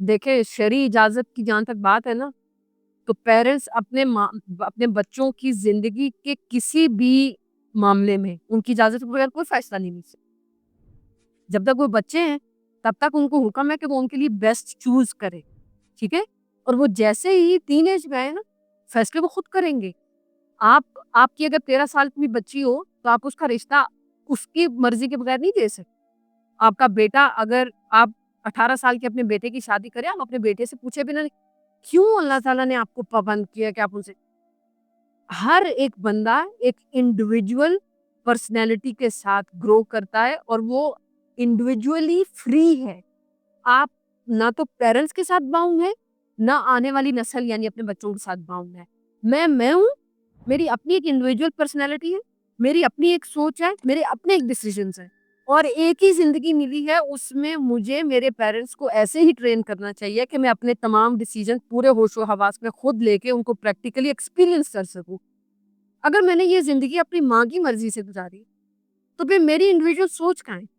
دیکھیں شرعی اجازت کی جہاں تک بات ہے نا، تو پیرنٹس اپنے بچوں کی زندگی کے کسی بھی معاملے میں ان کی اجازت کے بغیر کوئی فیصلہ نہیں لے سکتے. جب تک وہ بچے ہیں تب تک ان کو حکم ہے کہ وہ ان کے لیے بیسٹ چوز کرے. ٹھیک ہے. اور وہ جیسے ہی ٹین ایج میں آئے نا، فیصلے وہ خود کریں گے. آپ کی اگر 13 سال کی بھی بچی ہو تو آپ اس کا رشتہ اس کی مرضی کے بغیر نہیں دے سکتے. آپ کا بیٹا، اگر آپ 18 سال کے اپنے بیٹے کی شادی کریں، آپ اپنے بیٹے سے پوچھے بنا کیوں اللہ تعالیٰ نے آپ کو پابند کیا کہ آپ ان سے. ہر ایک بندہ ایک انڈیویجول پرسنالٹی کے ساتھ گرو کرتا ہے اور وہ انڈیویجولی فری ہے. آپ نہ تو پیرنٹس کے ساتھ باؤنڈ ہے، نہ آنے والی نسل یعنی اپنے بچوں کے ساتھ باؤنڈ ہے. میں ہوں، میری اپنی ایک انڈیویجول پرسنالٹی ہے، میری اپنی ایک سوچ ہے، میرے اپنے ایک ڈیسیژنز ہیں، اور ایک ہی زندگی ملی ہے. اس میں مجھے میرے پیرنٹس کو ایسے ہی ٹرین کرنا چاہیے کہ میں اپنے تمام ڈیسیژن پورے ہوش و حواس میں خود لے کے ان کو پریکٹیکلی ایکسپیرینس کر سکوں. اگر میں نے یہ زندگی اپنی ماں کی مرضی سے گزاری تو پھر میری انڈیویجول سوچ کہاں ہے؟